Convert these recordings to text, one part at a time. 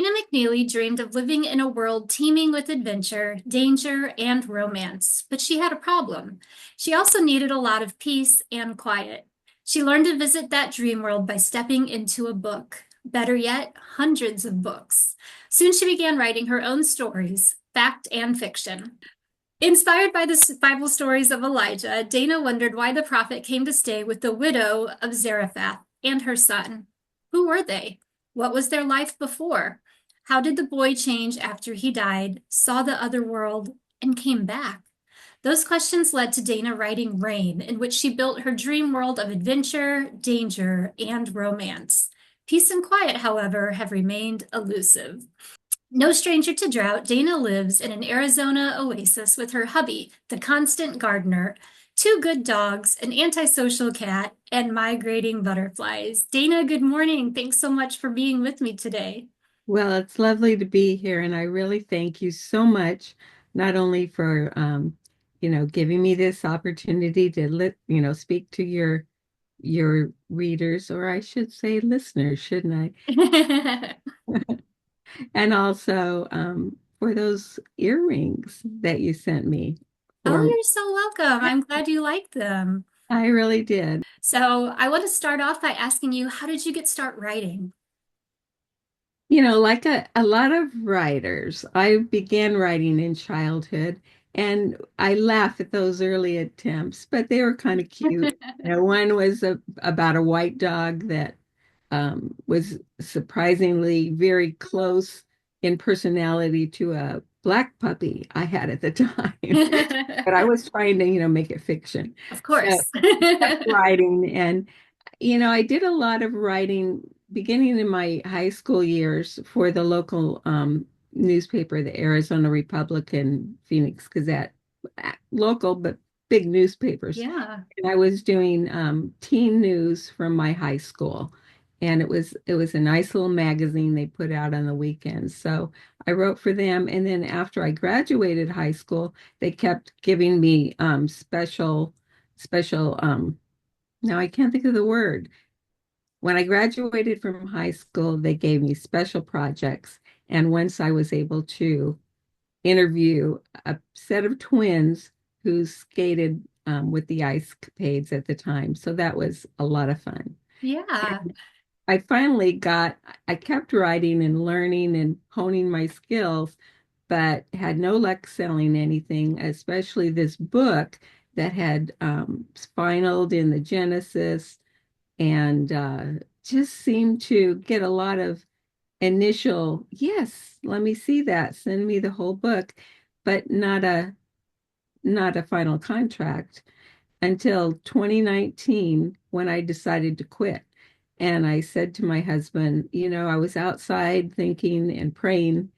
Dana McNeely dreamed of living in a world teeming with adventure, danger, and romance, but she had a problem. She also needed a lot of peace and quiet. She learned to visit that dream world by stepping into a book. Better yet, hundreds of books. Soon she began writing her own stories, fact and fiction. Inspired by the Bible stories of Elijah, Dana wondered why the prophet came to stay with the widow of Zarephath and her son. Who were they? What was their life before? How did the boy change after he died, saw the other world, and came back? Those questions led to Dana writing Rain, in which she built her dream world of adventure, danger, and romance. Peace and quiet, however, have remained elusive. No stranger to drought, Dana lives in an Arizona oasis with her hubby, the constant gardener, two good dogs, an antisocial cat, and migrating butterflies. Dana, good morning. Thanks so much for being with me today. Well, it's lovely to be here, and I really thank you so much, not only for giving me this opportunity to speak to your readers, or I should say listeners, shouldn't Oh, I? And also for those earrings that you sent me for you're so welcome. I'm glad you like them. I really did. So, I want to start off by asking you, how did you get start writing? Like a lot of writers, I began writing in childhood, and I laugh at those early attempts, but they were kind of cute. One was about a white dog that was surprisingly very close in personality to a black puppy I had at the time. But I was trying to, make it fiction. Of So course. kept writing, and I did a lot of writing beginning in my high school years for the local newspaper, the Arizona Republican Phoenix Gazette, local but big newspapers. Yeah. And I was doing teen news from my high school, and it was a nice little magazine they put out on the weekends. So I wrote for them, and then after I graduated high school, they kept giving me special now I can't think of the word. When I graduated from high school, they gave me special projects. And once I was able to interview a set of twins who skated with the Ice Capades at the time. So that was a lot of fun. Yeah. And I kept writing and learning and honing my skills, but had no luck selling anything, especially this book that had spinaled in the Genesis and just seemed to get a lot of initial, yes, let me see that, send me the whole book, but not a final contract until 2019 when I decided to quit. And I said to my husband, I was outside thinking and praying,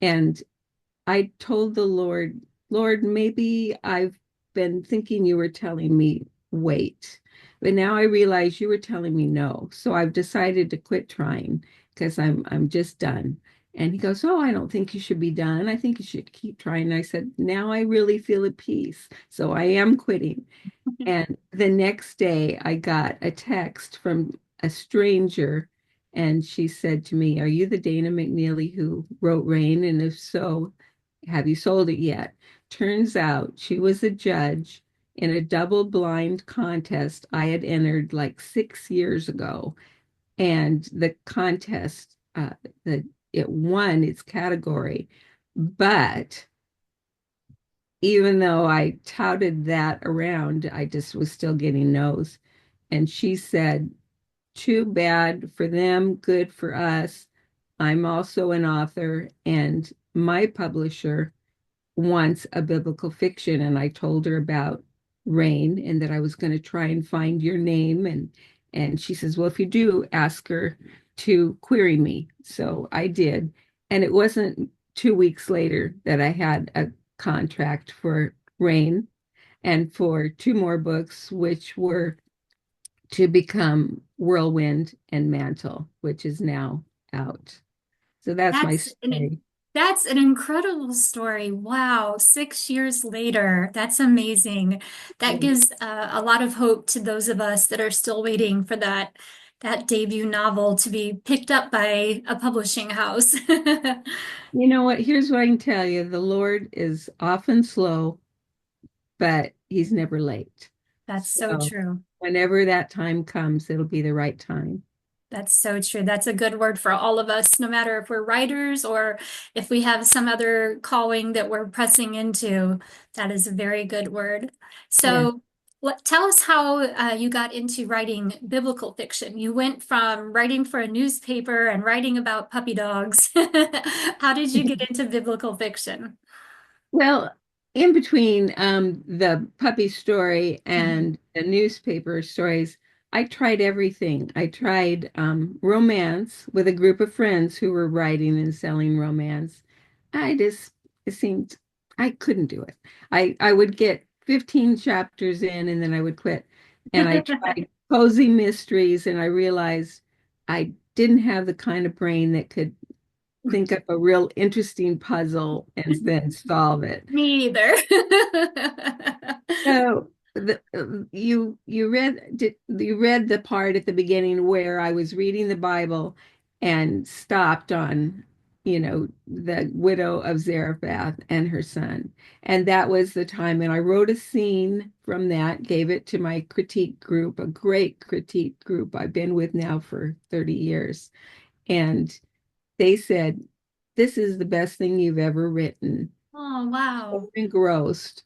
and I told the Lord, Lord, maybe I've been thinking you were telling me wait, but now I realize you were telling me no. So I've decided to quit trying because I'm just done. And he goes, "Oh, I don't think you should be done. I think you should keep trying." And I said, "Now I really feel at peace. So I am quitting." And the next day, I got a text from a stranger, and she said to me, "Are you the Dana McNeely who wrote Rain? And if so, have you sold it yet?" Turns out she was a judge in a double blind contest I had entered like 6 years ago. And the contest, it won its category. But even though I touted that around, I just was still getting no's. And she said, "Too bad for them, good for us. I'm also an author, and my publisher wants a biblical fiction." And I told her about Rain and that I was going to try and find your name. And she says, "Well, if you do, ask her to query me." So I did. And it wasn't 2 weeks later that I had a contract for Rain and for two more books, which were to become Whirlwind and Mantle, which is now out. So that's my That's an story. that's an incredible story. Wow, 6 years later. That's amazing. That gives a lot of hope to those of us that are still waiting for that that debut novel to be picked up by a publishing house. You know what? Here's what I can tell you. The Lord is often slow, but he's never late. That's so So true. whenever that time comes, it'll be the right time. That's so true. That's a good word for all of us, no matter if we're writers or if we have some other calling that we're pressing into. That is a very good word. Yeah. So, tell us how you got into writing biblical fiction. You went from writing for a newspaper and writing about puppy dogs. How did you get into biblical fiction? Well, in between the puppy story Mhm. and the newspaper stories, I tried everything. I tried romance with a group of friends who were writing and selling romance. I just, it seemed I couldn't do it. I would get 15 chapters in and then I would quit. And I tried cozy mysteries and I realized I didn't have the kind of brain that could think up a real interesting puzzle and then solve it. Me either. So you read the part at the beginning where I was reading the Bible and stopped on, the widow of Zarephath and her son. And that was the time. And I wrote a scene from that, gave it to my critique group, a great critique group I've been with now for 30 years. And they said, "This is the best thing you've ever written. Oh, So wow. engrossed,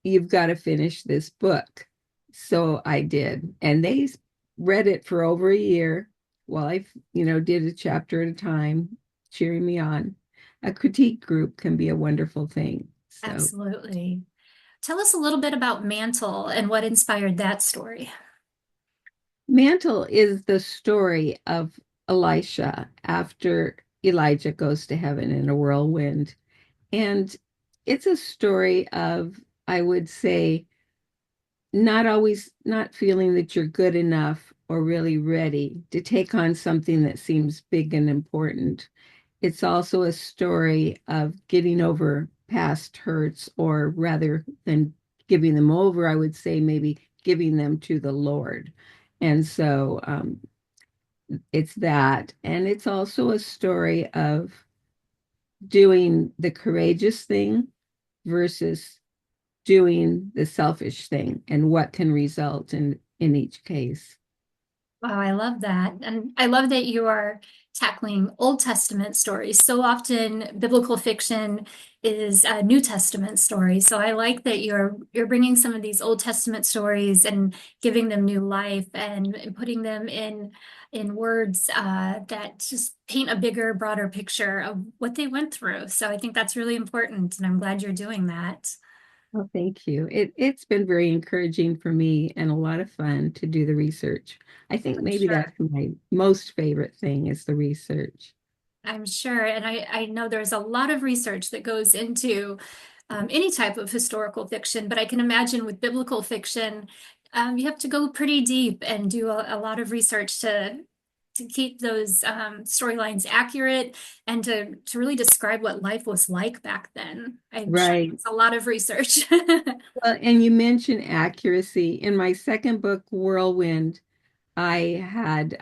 you've got to finish this book." So I did. And they read it for over a year while I, did a chapter at a time, cheering me on. A critique group can be a wonderful thing. So Absolutely. Tell us a little bit about Mantle and what inspired that story. Mantle is the story of Elisha after Elijah goes to heaven in a whirlwind. And it's a story of, I would say, not feeling that you're good enough or really ready to take on something that seems big and important. It's also a story of getting over past hurts, or rather than giving them over, I would say maybe giving them to the Lord. And so it's that. And it's also a story of doing the courageous thing versus doing the selfish thing and what can result in each case. Wow, I love that. And I love that you are tackling Old Testament stories. So often biblical fiction is a New Testament story. So I like that you're bringing some of these Old Testament stories and giving them new life and putting them in words that just paint a bigger, broader picture of what they went through. So I think that's really important, and I'm glad you're doing that. Well, thank you. It's been very encouraging for me and a lot of fun to do the research. I think I'm maybe sure. that's my most favorite thing is the research. I'm sure. And I know there's a lot of research that goes into any type of historical fiction, but I can imagine with biblical fiction, you have to go pretty deep and do a lot of research to keep those storylines accurate and to really describe what life was like back then. I'm sure Right. it's a lot of research. Well, and you mentioned accuracy. In my second book, Whirlwind, I had,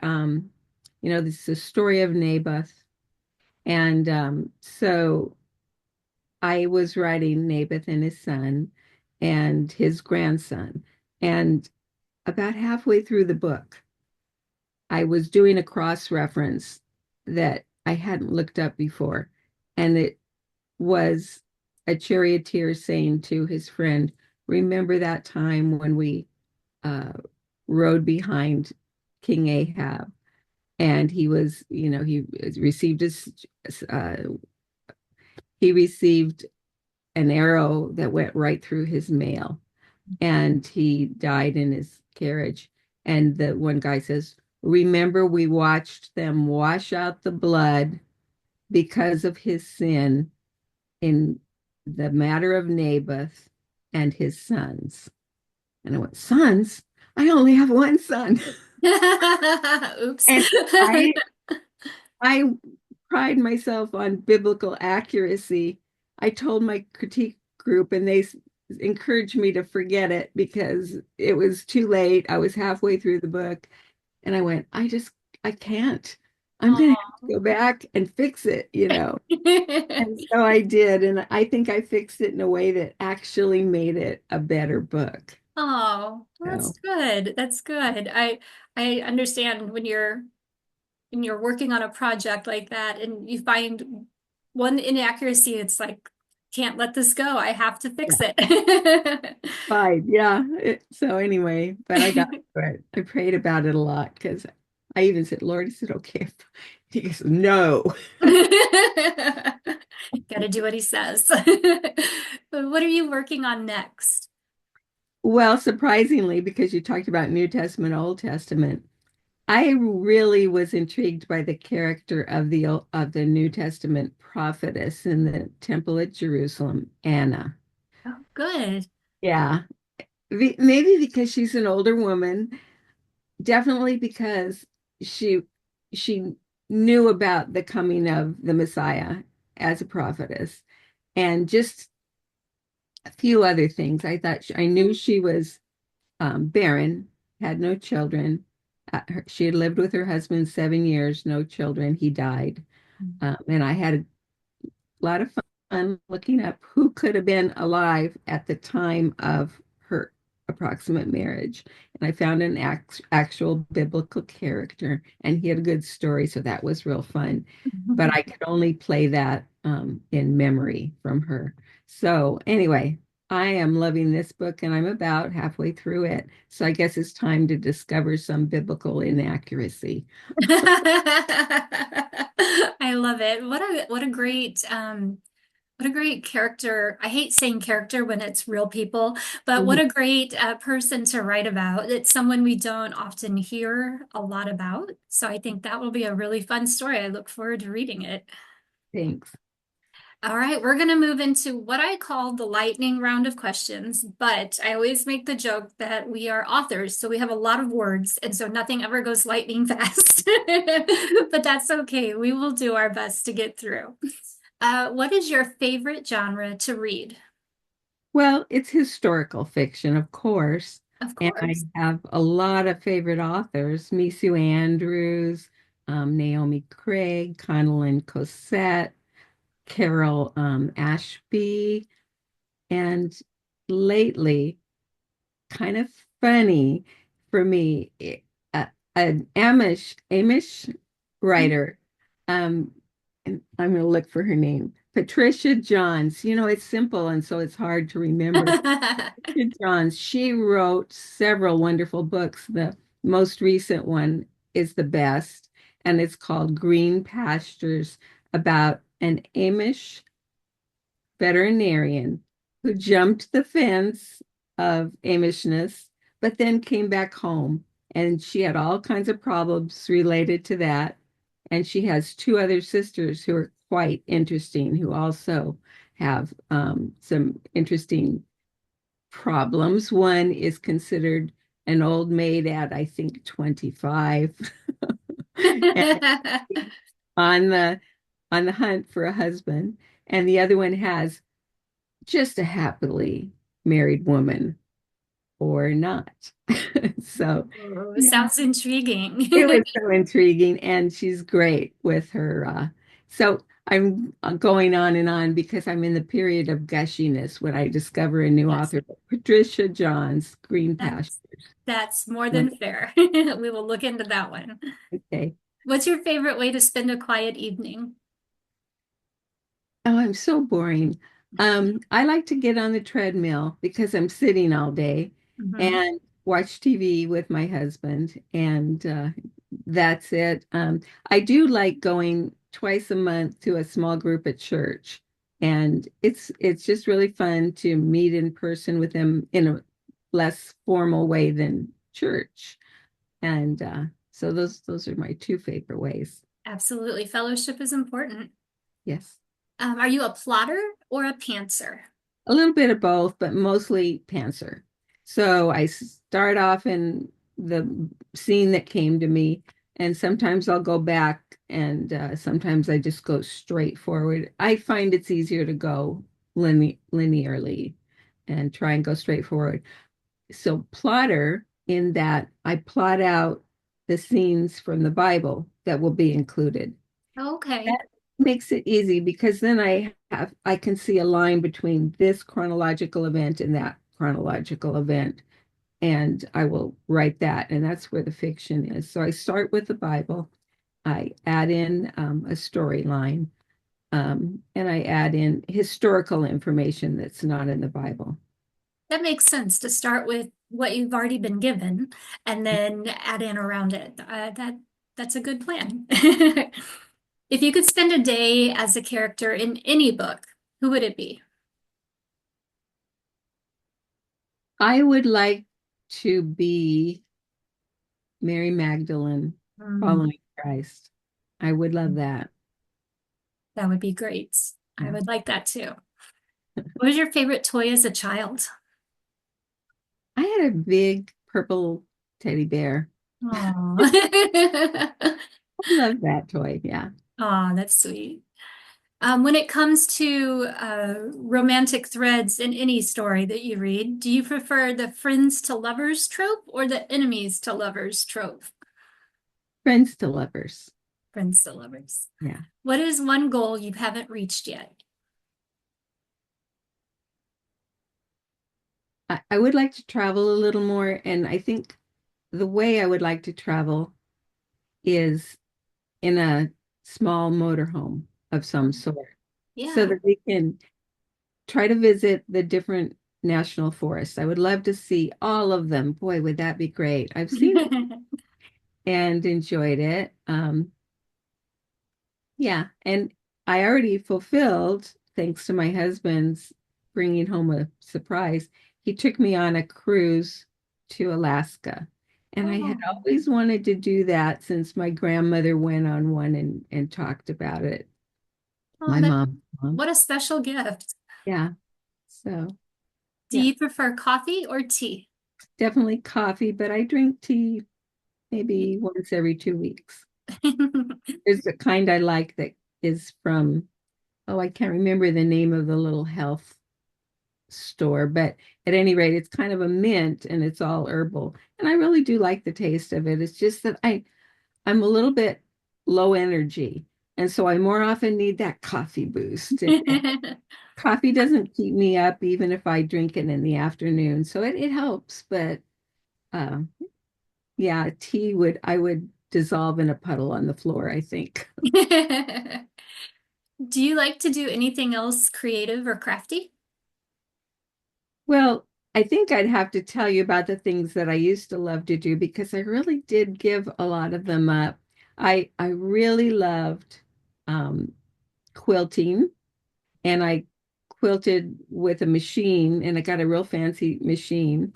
this is a story of Naboth. And so I was writing Naboth and his son and his grandson. And about halfway through the book, I was doing a cross reference that I hadn't looked up before. And it was a charioteer saying to his friend, "Remember that time when we uh, rode behind King Ahab?" And he was, received his, uh, he received an arrow that went right through his mail and he died in his carriage. And the one guy says, "Remember, we watched them wash out the blood because of his sin in the matter of Naboth and his sons." And I went, "Sons? I only have one son." Oops. And I pride myself on biblical accuracy. I told my critique group, and they encouraged me to forget it because it was too late. I was halfway through the book. And I went, I can't. I'm going to have Oh. to go back and fix it. And so I did. And I think I fixed it in a way that actually made it a better book. Oh, well, that's So, good. That's good. I understand when you're working on a project like that and you find one inaccuracy, it's like, can't let this go. I have to fix yeah, it. fine. Yeah. So anyway, but I got through it. I prayed about it a lot because I even said, Lord, is it okay if he goes, no. Got to do what he says. But what are you working on next? Well, surprisingly, because you talked about New Testament, Old Testament, I really was intrigued by the character of the New Testament prophetess in the Temple at Jerusalem, Anna. Oh, good. Yeah, maybe because she's an older woman, definitely because she she knew about the coming of the Messiah as a prophetess, and just a few other things. I knew she was barren, had no children. She had lived with her husband 7 years, no children. He died. And I had a lot of fun looking up who could have been alive at the time of her approximate marriage. And I found an actual biblical character, and he had a good story. So that was real fun. But I could only play that in memory from her. So, anyway, I am loving this book and I'm about halfway through it. So I guess it's time to discover some biblical inaccuracy. I love it. What a great character. I hate saying character when it's real people, but what Mhm. a great person to write about. It's someone we don't often hear a lot about. So I think that will be a really fun story. I look forward to reading it. Thanks. All right, we're going to move into what I call the lightning round of questions, but I always make the joke that we are authors, so we have a lot of words, and so nothing ever goes lightning fast. But that's okay. We will do our best to get through. What is your favorite genre to read? Well, it's historical fiction, of course. Of And I course. have a lot of favorite authors, Misu Andrews, Naomi Craig, Connellan Cosette, Carol Ashby, and lately, kind of funny for me, an Amish writer, um, and I'm going to look for her name, Patricia Johns. It's simple, and so it's hard to remember. Johns, she wrote several wonderful books. The most recent one is the best, and it's called Green Pastures, about an Amish veterinarian who jumped the fence of Amishness, but then came back home. And she had all kinds of problems related to that. And she has two other sisters who are quite interesting, who also have some interesting problems. One is considered an old maid at, I think, 25, and on the hunt for a husband. And the other one has just a happily married woman or not. So, Oh, yeah, sounds intriguing. it was so intriguing. And she's great with her. So I'm going on and on because I'm in the period of gushiness when I discover a new Yes, author. Patricia Johns, Green Pastures. that's that's more than fair. We will look into that one. Okay. What's your favorite way to spend a quiet evening? Oh, I'm so boring. I like to get on the treadmill because I'm sitting all day Mhm. and watch TV with my husband, and that's it. I do like going twice a month to a small group at church, and it's just really fun to meet in person with them in a less formal way than church. And so those are my two favorite ways. Absolutely. Fellowship is important. Yes. Are you a plotter or a pantser? A little bit of both, but mostly pantser. So I start off in the scene that came to me, and sometimes I'll go back, and sometimes I just go straight forward. I find it's easier to go linearly and try and go straight forward. So plotter, in that I plot out the scenes from the Bible that will be included. Okay. That makes it easy because then I can see a line between this chronological event and that chronological event, and I will write that, and that's where the fiction is. So I start with the Bible, I add in a storyline, and I add in historical information that's not in the Bible. That makes sense to start with what you've already been given and then add in around it. That's a good plan. If you could spend a day as a character in any book, who would it be? I would like to be Mary Magdalene Mm, following Christ. I would love that. that would be great. I Yeah. would like that too. What was your favorite toy as a child? I had a big purple teddy bear. Aw. I love that toy. Yeah. Aw, that's sweet. When it comes to romantic threads in any story that you read, do you prefer the friends to lovers trope or the enemies to lovers trope? Friends to lovers. Friends to lovers. Yeah. What is one goal you haven't reached yet? I would like to travel a little more. And I think the way I would like to travel is in a small motorhome of some sort so Yeah. that we can try to visit the different national forests. I would love to see all of them. Boy, would that be great. I've seen and enjoyed it. Yeah, and I already fulfilled, thanks to my husband's bringing home a surprise. He took me on a cruise to Alaska. And I had Oh, always wanted to do that since my grandmother went on one and talked about it. oh, My that mom. what a special gift. Yeah. So, Do yeah, you prefer coffee or tea? definitely coffee, but I drink tea maybe once every 2 weeks. There's the kind I like that is from, oh, I can't remember the name of the little health store, but at any rate, it's kind of a mint and it's all herbal. And I really do like the taste of it. It's just that I'm a little bit low energy. And so I more often need that coffee boost. And coffee doesn't keep me up even if I drink it in the afternoon. So it helps. But uh, yeah, tea would I would dissolve in a puddle on the floor, I think. Do you like to do anything else creative or crafty? Well, I think I'd have to tell you about the things that I used to love to do because I really did give a lot of them up. I really loved um, quilting, and I quilted with a machine, and I got a real fancy machine.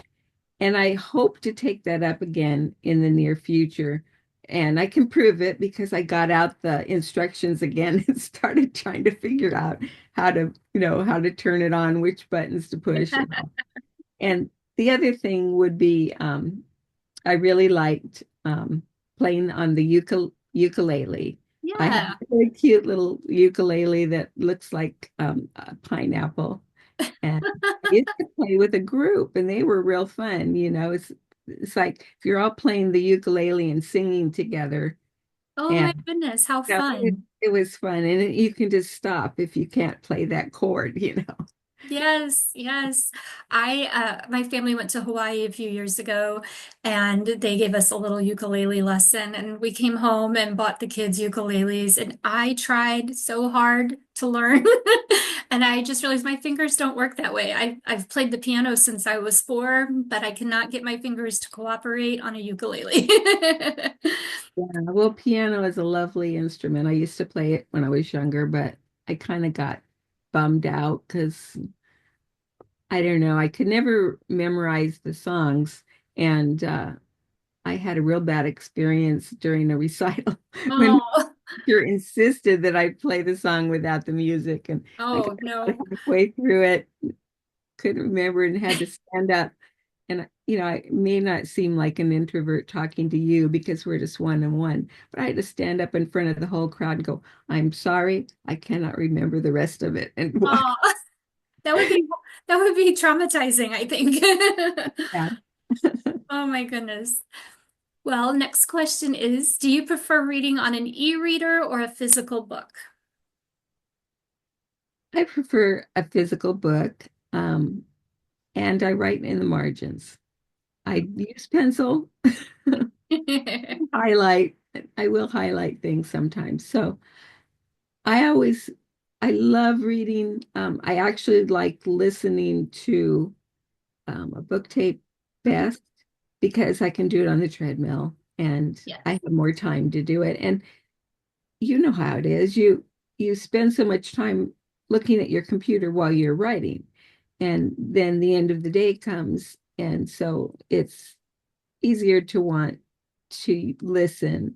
And I hope to take that up again in the near future. And I can prove it because I got out the instructions again and started trying to figure out how to turn it on, which buttons to push and all. And the other thing would be I really liked playing on the ukulele. I have Yeah. a really cute little ukulele that looks like a pineapple. And I used to play with a group and they were real fun. It's like if you're all playing the ukulele and singing together. Oh my And goodness, how it, fun. it was fun. And you can just stop if you can't play that chord. Yes, yes. My family went to Hawaii a few years ago and they gave us a little ukulele lesson and we came home and bought the kids ukuleles and I tried so hard to learn and I just realized my fingers don't work that way. I've played the piano since I was 4, but I cannot get my fingers to cooperate on a ukulele. Yeah, well, piano is a lovely instrument. I used to play it when I was younger, but I kind of got bummed out because I don't know, I could never memorize the songs. And I had a real bad experience during a recital when my Oh, teacher insisted that I play the song without the music. And I got oh about no. halfway through it, couldn't remember and had to stand up. And I may not seem like an introvert talking to you because we're just one on one, but I had to stand up in front of the whole crowd and go, "I'm sorry, I cannot remember the rest of it," and walk Oh, that would be that would be traumatizing, I think. out. Oh my goodness. Well, next question is, do you prefer reading on an e-reader or a physical book? I prefer a physical book, and I write in the margins. I use pencil, highlight. I will highlight things sometimes. So I always, I love reading. I actually like listening to a book tape best because I can do it on the treadmill and I Yes, have more time to do it. And you know how it is. You spend so much time looking at your computer while you're writing, and then the end of the day comes, and so it's easier to want to listen.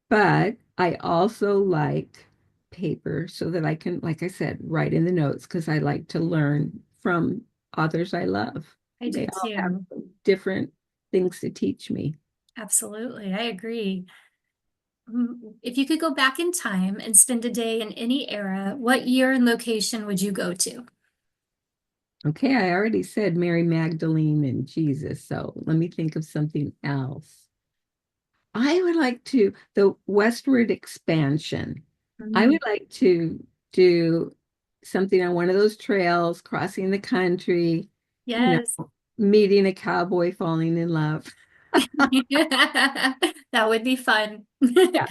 But I also like paper so that I can, like I said, write in the notes because I like to learn from authors I love. I do They all have too. different things to teach me. Absolutely. I agree. If you could go back in time and spend a day in any era, what year and location would you go to? Okay, I already said Mary Magdalene and Jesus, so let me think of something else. I would like to, the westward expansion. I Mm, would like to do something on one of those trails, crossing the country, you yes. know, meeting a cowboy, falling in love. That would be fun. Yeah,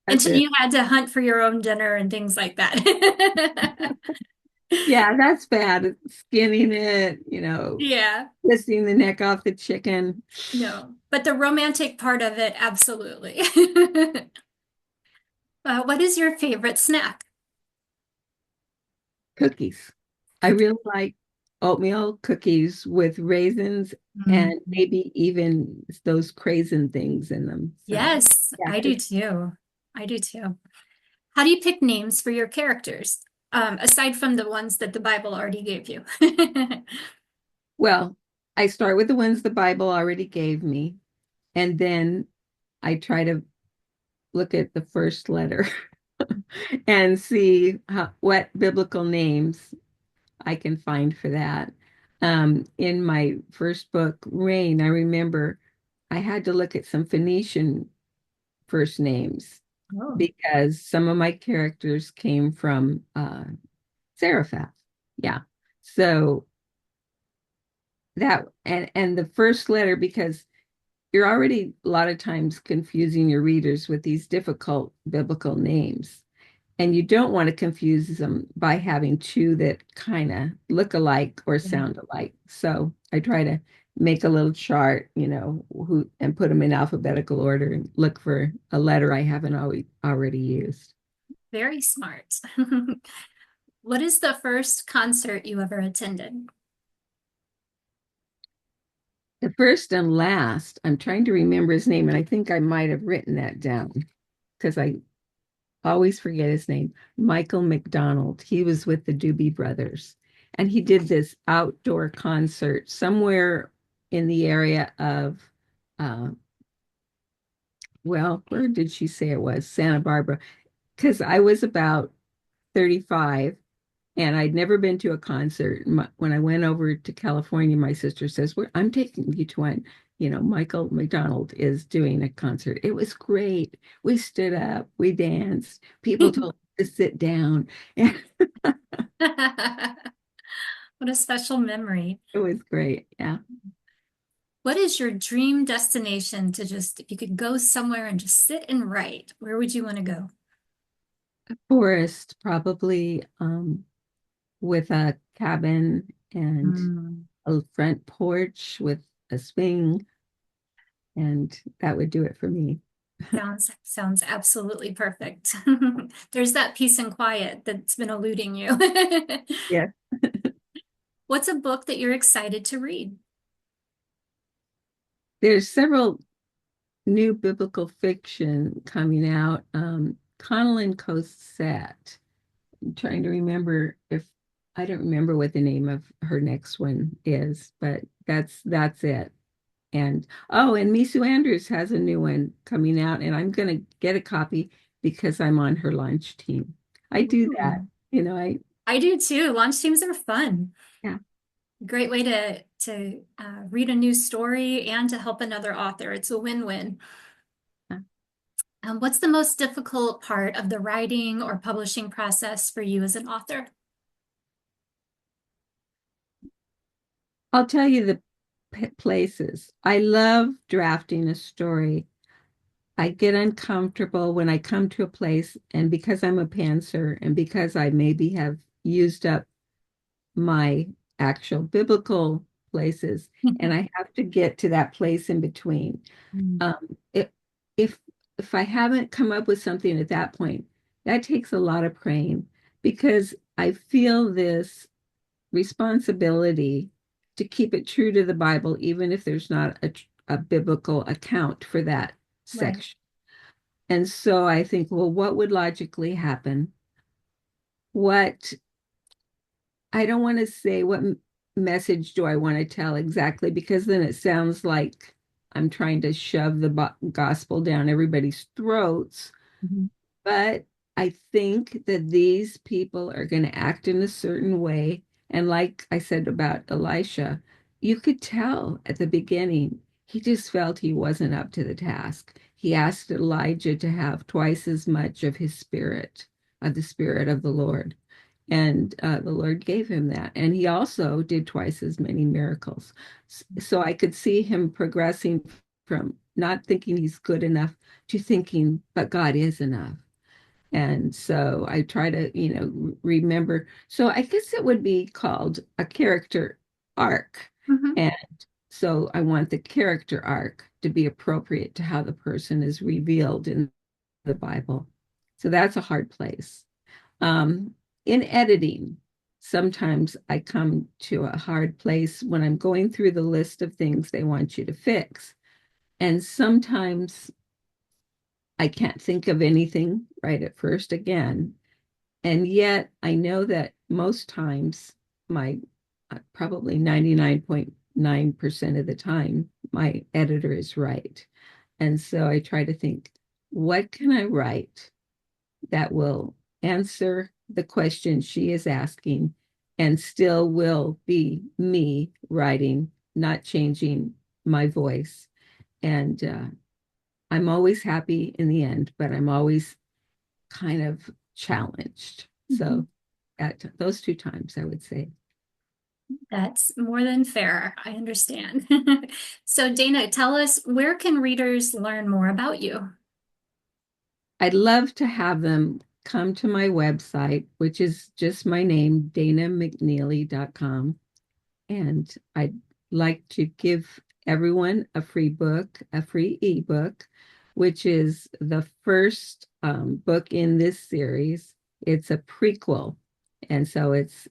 that's Until it. you had to hunt for your own dinner and things like that. Yeah, that's bad. Skinning it, Yeah, twisting the neck off the chicken. no. But the romantic part of it, absolutely. What is your favorite snack? Cookies. I Cookie. really like oatmeal cookies with raisins Mm. and maybe even those craisin things in them. So, Yes, yeah, I do too. I do too. How do you pick names for your characters, aside from the ones that the Bible already gave you? well, I start with the ones the Bible already gave me, and then I try to look at the first letter and see what biblical names I can find for that. In my first book, Rain, I remember I had to look at some Phoenician first names Oh, because some of my characters came from Zarephath. Yeah. So that and the first letter, because you're already a lot of times confusing your readers with these difficult biblical names. And you don't want to confuse them by having two that kind of look alike or yeah. sound alike. So I try to make a little chart, who and put them in alphabetical order and look for a letter I haven't already used. Very smart. What is the first concert you ever attended? The first and last, I'm trying to remember his name, and I think I might have written that down because I always forget his name. Michael McDonald. He was with the Doobie Brothers, and he did this outdoor concert somewhere in the area of, uh, well, where did she say it was? Santa Barbara. Because I was about 35 and I'd never been to a concert. When I went over to California, my sister says, I'm taking you to one. Michael McDonald is doing a concert. It was great. We stood up, we danced. People told us to sit down. And What a special memory. it was great. Yeah. What is your dream destination to just, if you could go somewhere and just sit and write, where would you want to go? Forest, probably with a cabin and Mm, a front porch with a swing, and that would do it for me. sounds absolutely perfect. There's that peace and quiet that's been eluding you. Yeah. What's a book that you're excited to read? There's several new biblical fiction coming out. Connell and Cosette. I'm trying to remember if I don't remember what the name of her next one is, but that's it. And and Misu Andrews has a new one coming out, and I'm gonna get a copy because I'm on her launch team. I do that, Ooh. I I do too. Launch teams are fun. yeah. Great way to read a new story and to help another author. It's a win-win. What's the most difficult part of the writing or publishing process for you as an author? I'll tell you the places. I love drafting a story. I get uncomfortable when I come to a place, and because I'm a pantser and because I maybe have used up my actual biblical places, and I have to get to that place in between. Mm. If if if I haven't come up with something at that point, that takes a lot of praying because I feel this responsibility to keep it true to the Bible, even if there's not a biblical account for that Right. section. And so I think, well, what would logically happen? What I don't want to say what message do I want to tell exactly, because then it sounds like I'm trying to shove the gospel down everybody's throats. Mhm. But I think that these people are going to act in a certain way. And like I said about Elisha, you could tell at the beginning, he just felt he wasn't up to the task. He asked Elijah to have twice as much of his spirit, of the spirit of the Lord. And the Lord gave him that. And he also did twice as many miracles. So I could see him progressing from not thinking he's good enough to thinking, but God is enough. And so I try to, remember. So I guess it would be called a character arc. Mhm. And so I want the character arc to be appropriate to how the person is revealed in the Bible. So that's a hard place. Um, in editing, sometimes I come to a hard place when I'm going through the list of things they want you to fix. And sometimes I can't think of anything right at first again. And yet I know that most times, my probably 99.9% of the time, my editor is right. And so I try to think, what can I write that will answer the question she is asking and still will be me writing, not changing my voice. And I'm always happy in the end, but I'm always kind of challenged. Mhm. So at those two times, I would say. That's more than fair. I understand. So, Dana, tell us, where can readers learn more about you? I'd love to have them come to my website, which is just my name, danamcneely.com. And I'd like to give everyone a free book, a free ebook, which is the first book in this series. It's a prequel, and so it's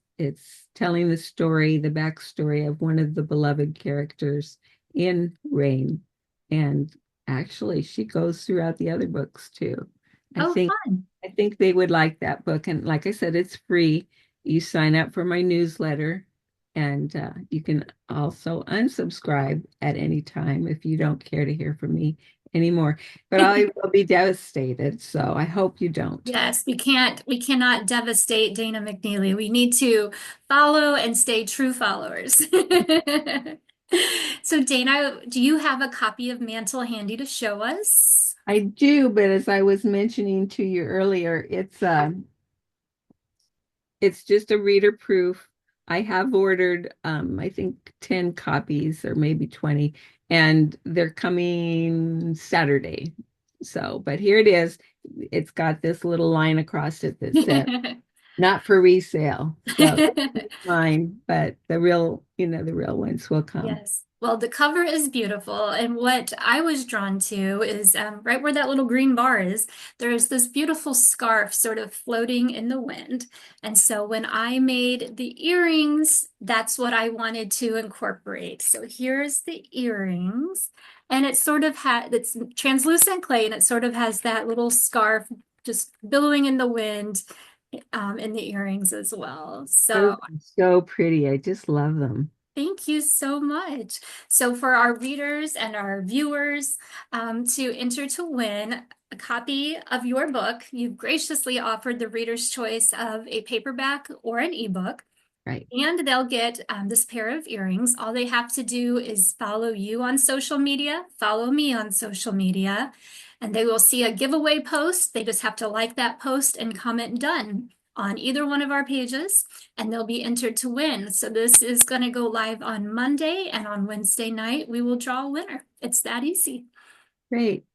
telling the story, the backstory of one of the beloved characters in Rain, and actually she goes throughout the other books too. I Oh, think fun. I think they would like that book, and like I said, it's free. You sign up for my newsletter and you can also unsubscribe at any time if you don't care to hear from me anymore. But I will be devastated, so I hope you don't. Yes, we cannot devastate Dana McNeely. We need to follow and stay true followers. So, Dana, do you have a copy of Mantle handy to show us? I do, but as I was mentioning to you earlier, it's just a reader proof. I have ordered, I think 10 copies or maybe 20, and they're coming Saturday. So, but here it is. It's got this little line across it that says not for resale. So it's mine, but the real ones will come. Yes. Well, the cover is beautiful. And what I was drawn to is right where that little green bar is, there's this beautiful scarf sort of floating in the wind. And so when I made the earrings, that's what I wanted to incorporate. So here's the earrings. And it sort of it's translucent clay and it sort of has that little scarf just billowing in the wind in the earrings as well. Those So are so pretty. I just love them. thank you so much. So, for our readers and our viewers, to enter to win a copy of your book, you've graciously offered the reader's choice of a paperback or an ebook. Right. And they'll get this pair of earrings. All they have to do is follow you on social media, follow me on social media, and they will see a giveaway post. They just have to like that post and comment done on either one of our pages, and they'll be entered to win. So this is going to go live on Monday, and on Wednesday night, we will draw a winner. It's that easy. Great.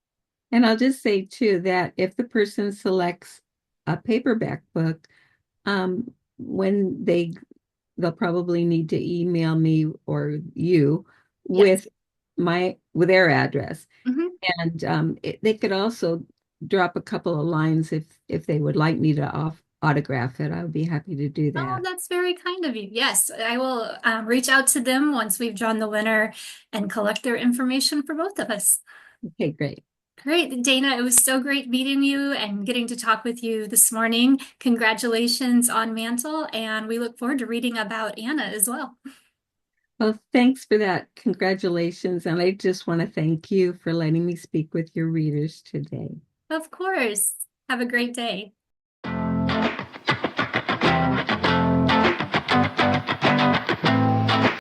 And I'll just say too that if the person selects a paperback book, when they'll probably need to email me or you Yes. with their address. Mhm. And they could also drop a couple of lines if they would like me to autograph it. I would be happy to do Oh, that. that's very kind of you. Yes, I will reach out to them once we've drawn the winner and collect their information for both of us. Okay, great. Great, Dana. It was so great meeting you and getting to talk with you this morning. Congratulations on Mantle, and we look forward to reading about Anna as well. Well, thanks for that. Congratulations. And I just want to thank you for letting me speak with your readers today. Of course. Have a great day.